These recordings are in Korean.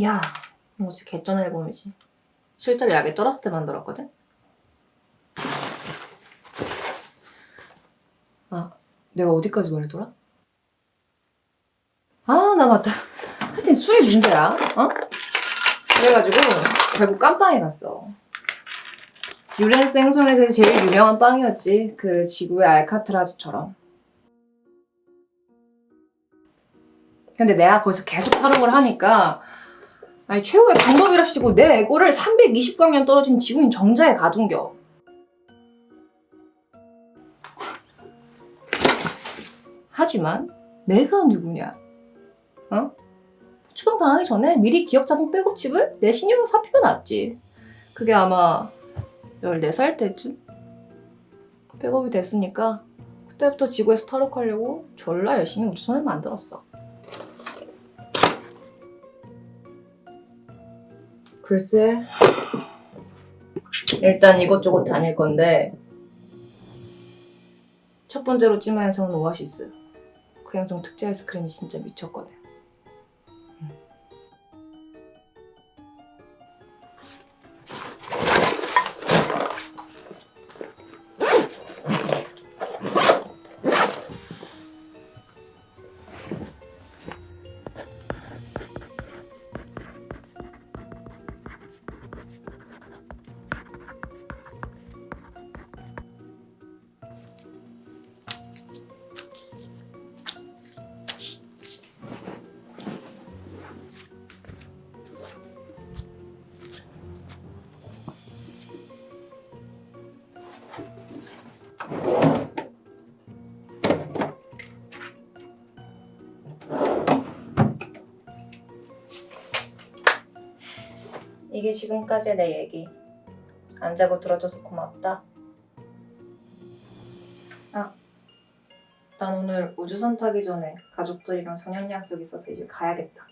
야, 이거 진짜 개쩌는 앨범이지. 실제로 약에 쩔었을 때 만들었거든? 아, 내가 어디까지 말했더라? 아, 나 맞다. 하여튼 술이 문제야, 어? 그래가지고 결국 깜빵에 갔어. 유렌스 행성에서 제일 유명한 빵이었지. 그 지구의 알카트라즈처럼. 근데 내가 거기서 계속 타령을 하니까 아니 최후의 방법이랍시고 내 에고를 320광년 떨어진 지구인 정자에 가둔겨. 하지만 내가 누구냐? 어? 추방 당하기 전에 미리 기억자동 백업칩을 내 신용에 삽입해 놨지. 그게 아마 14살 때쯤? 백업이 됐으니까 그때부터 지구에서 탈옥하려고 졸라 열심히 우주선을 만들었어. 글쎄, 일단 이것저것 다닐 건데 첫 번째로 찜한 행성은 오아시스. 그 행성 특제 아이스크림이 진짜 미쳤거든. 이게 지금까지의 내 얘기. 안 자고 들어줘서 고맙다. 아, 난 오늘 우주선 타기 전에 가족들이랑 저녁 약속 있어서 이제 가야겠다.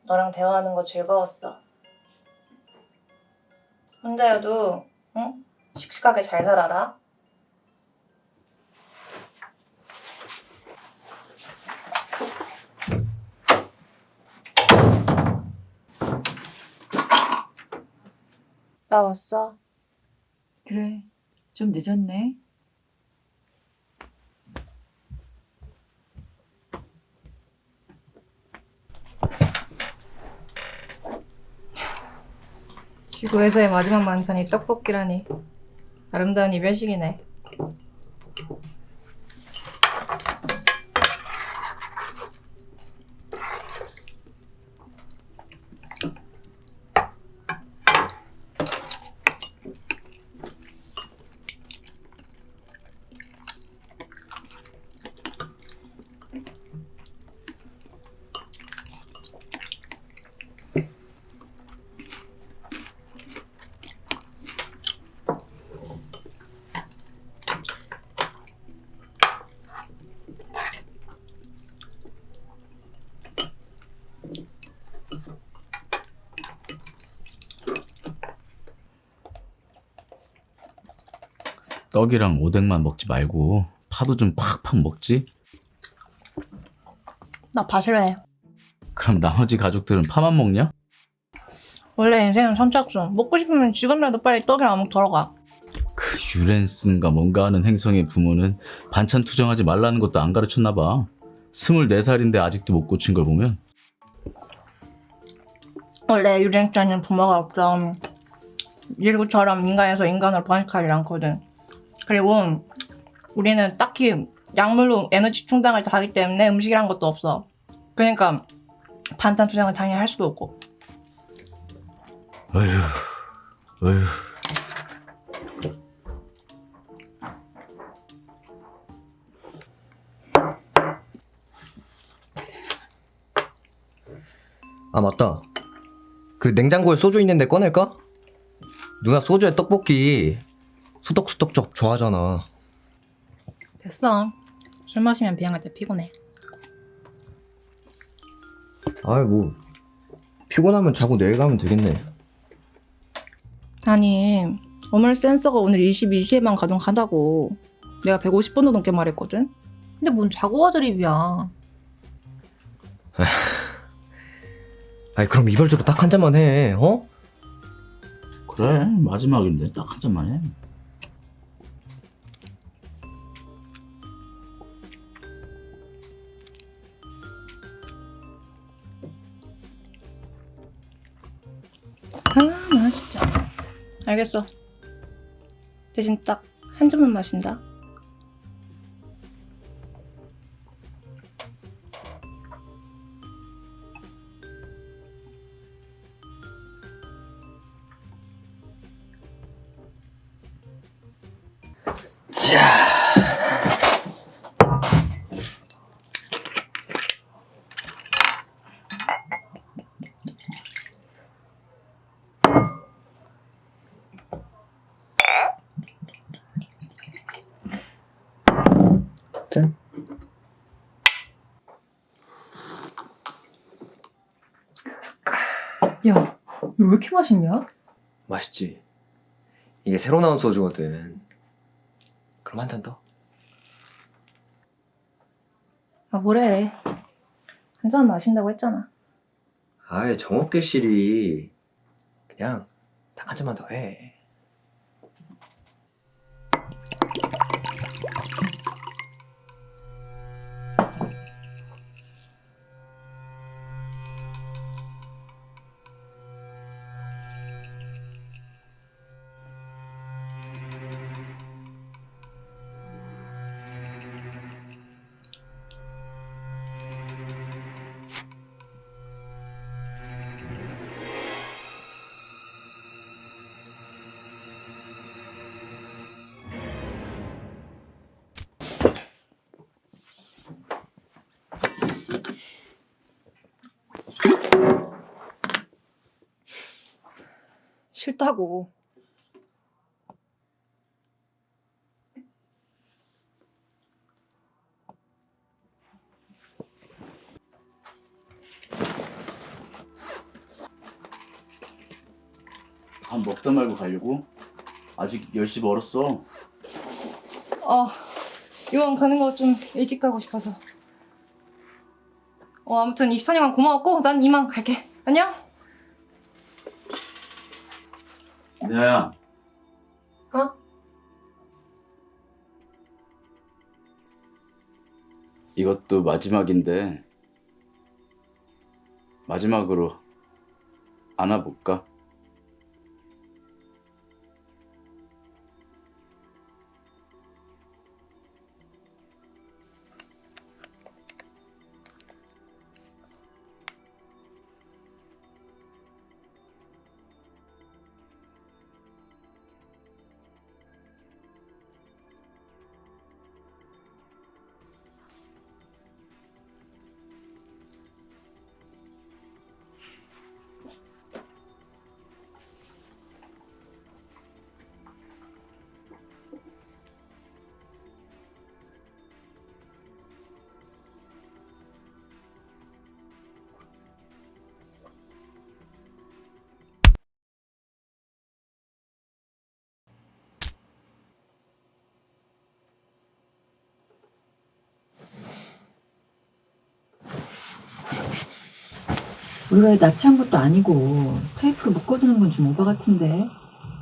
너랑 대화하는 거 즐거웠어. 혼자여도 응? 씩씩하게 잘 살아라. 나 왔어. 그래, 좀 늦었네. 지구에서의 마지막 만찬이 떡볶이라니. 아름다운 이별식이네. 떡이랑 오뎅만 먹지 말고 파도 좀 팍팍 먹지? 나 파 싫어해. 그럼 나머지 가족들은 파만 먹냐? 원래 인생은 선착순. 먹고 싶으면 지금이라도 빨리 떡이랑 어묵 덜어가. 그 유렌스인가 뭔가 하는 행성의 부모는 반찬 투정하지 말라는 것도 안 가르쳤나 봐. 24살인데 아직도 못 고친 걸 보면. 원래 유랭자는 부모가 없어. 일구처럼 인간에서 인간으로 번식하지 않거든. 그리고 우리는 딱히 약물로 에너지 충당을 하기 때문에 음식이란 것도 없어. 그러니까 반찬 투정은 당연히 할 수도 없고. 어휴, 어휴. 아 맞다. 그 냉장고에 소주 있는데 꺼낼까? 누나 소주에 떡볶이 소떡소떡 좋아하잖아. 됐어. 술 마시면 비행할 때 피곤해. 아이 뭐 피곤하면 자고 내일 가면 되겠네. 아니, 어물 센서가 오늘 22시에만 가동한다고. 내가 150번도 넘게 말했거든. 근데 뭔 자고와 드립이야. 아니 그럼 이별주로 딱 한 잔만 해. 어? 그래, 마지막인데 딱 한 잔만 해. 나 진짜. 알겠어. 대신 딱 한 잔만 마신다. 짠. 야, 너 왜 이렇게 맛있냐? 맛있지? 이게 새로 나온 소주거든. 그럼 한 잔 더? 아, 뭐래. 한 잔 마신다고 했잖아. 아예 정없게실이 그냥 딱 한 잔만 더 해. 싫다고. 밥 먹다 말고 가려고? 아직 10시 멀었어. 이왕 가는 거 좀 일찍 가고 싶어서. 아무튼 24년간 고마웠고 난 이만 갈게. 안녕. 미아야. 어? 이것도 마지막인데 마지막으로 안아볼까? 우리가 납치한 것도 아니고 테이프로 묶어두는 건 좀 오바 같은데.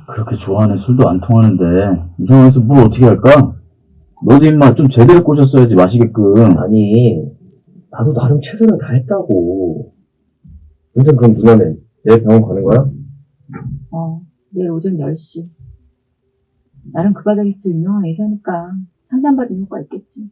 그렇게 좋아하는 술도 안 통하는데 이 상황에서 뭘 어떻게 할까? 너도 임마 좀 제대로 꼬셨어야지 마시게끔. 아니 나도 나름 최선을 다했다고. 근데 그럼 누나는 내일 병원 가는 거야? 내일 오전 10시. 나름 그 바닥에서 유명한 의사니까 상담받은 효과 있겠지.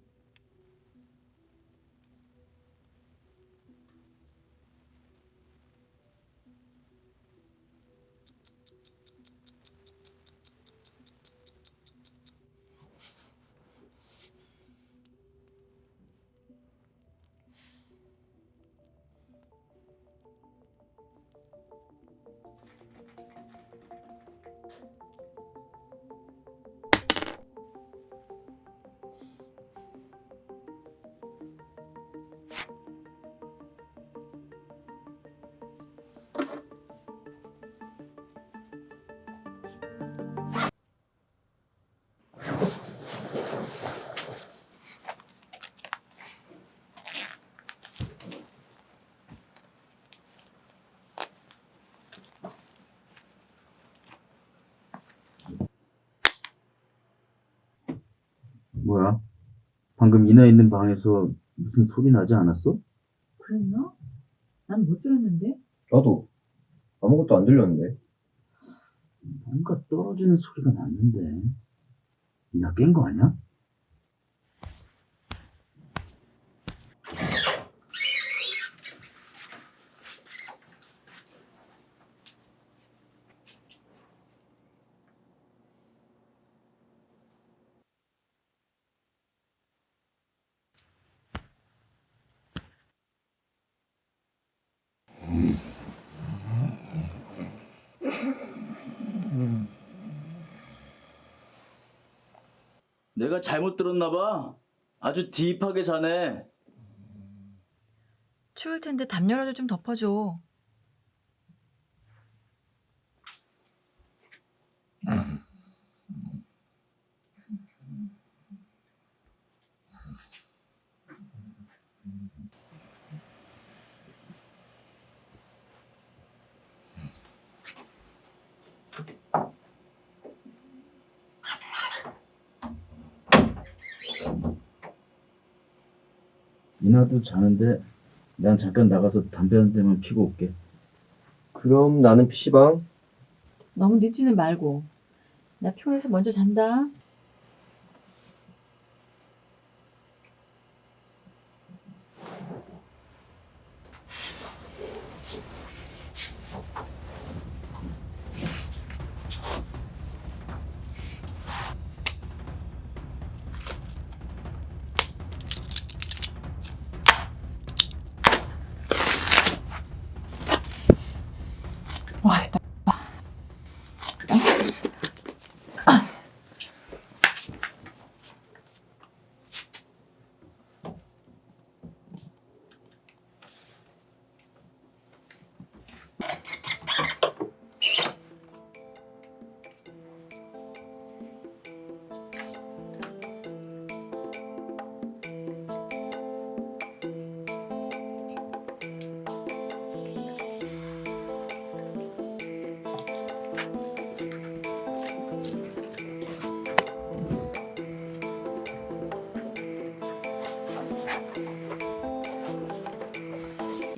방금 이나 있는 방에서 무슨 소리 나지 않았어? 그랬나? 난 못 들었는데. 나도 아무것도 안 들렸는데. 뭔가 떨어지는 소리가 났는데. 이나 깬 거 아니야? 내가 잘못 들었나 봐. 아주 딥하게 자네. 추울 텐데 담요라도 좀 덮어줘. 이나도 자는데 난 잠깐 나가서 담배 한 대만 피고 올게. 그럼 나는 PC방. 너무 늦지는 말고. 나 피곤해서 먼저 잔다. 와, 됐다.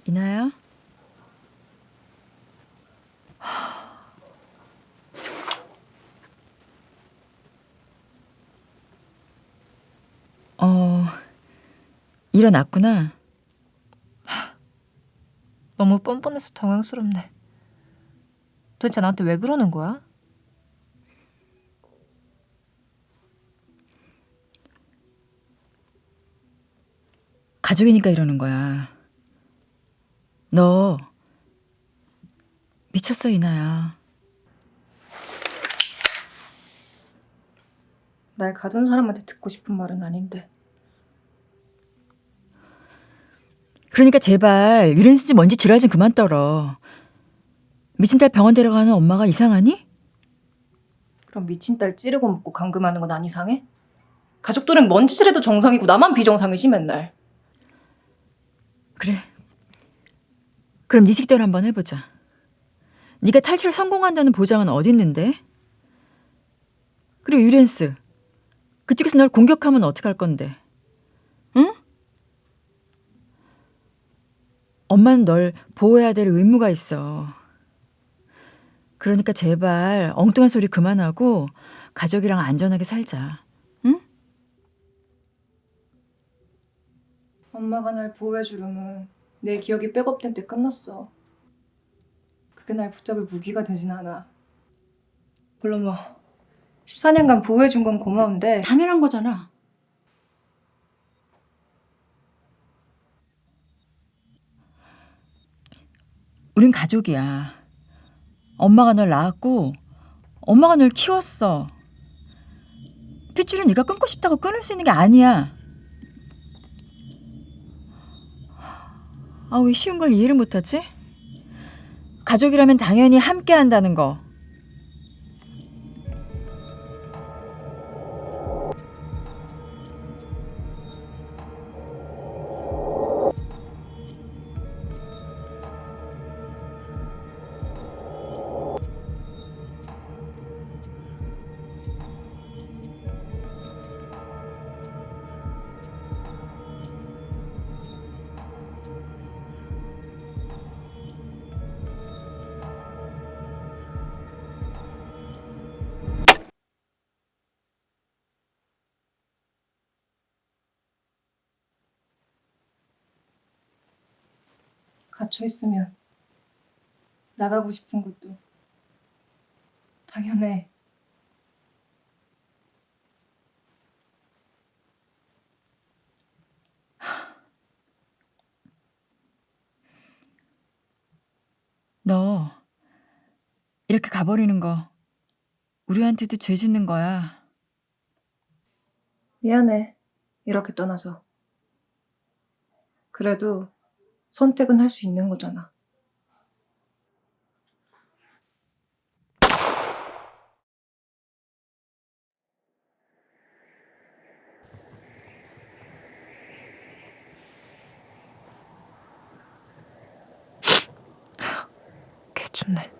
이나야? 일어났구나. 너무 뻔뻔해서 당황스럽네. 도대체 나한테 왜 그러는 거야? 가족이니까 이러는 거야. 너 미쳤어, 이나야. 날 가둔 사람한테 듣고 싶은 말은 아닌데. 그러니까 제발 유렌스지 뭔지 지랄 좀 그만 떨어. 미친 딸 병원 데려가는 엄마가 이상하니? 그럼 미친 딸 찌르고 먹고 감금하는 건 안 이상해? 가족들은 뭔 짓을 해도 정상이고 나만 비정상이지 맨날. 그래. 그럼 네 식대로 한번 해보자. 네가 탈출 성공한다는 보장은 어디 있는데? 그리고 유렌스, 그쪽에서 널 공격하면 어떡할 건데? 응? 엄마는 널 보호해야 될 의무가 있어. 그러니까 제발 엉뚱한 소리 그만하고 가족이랑 안전하게 살자. 응? 엄마가 날 보호해주려면 내 기억이 백업된 때 끝났어. 그게 날 붙잡을 무기가 되진 않아. 물론 뭐 14년간 보호해준 건 고마운데 당연한 거잖아. 우린 가족이야. 엄마가 널 낳았고 엄마가 널 키웠어. 핏줄은 네가 끊고 싶다고 끊을 수 있는 게 아니야. 아, 왜 쉬운 걸 이해를 못하지? 가족이라면 당연히 함께 한다는 거. 갇혀 있으면 나가고 싶은 것도 당연해. 너 이렇게 가버리는 거 우리한테도 죄 짓는 거야. 미안해. 이렇게 떠나서. 그래도 선택은 할 수 있는 거잖아. 개춥네.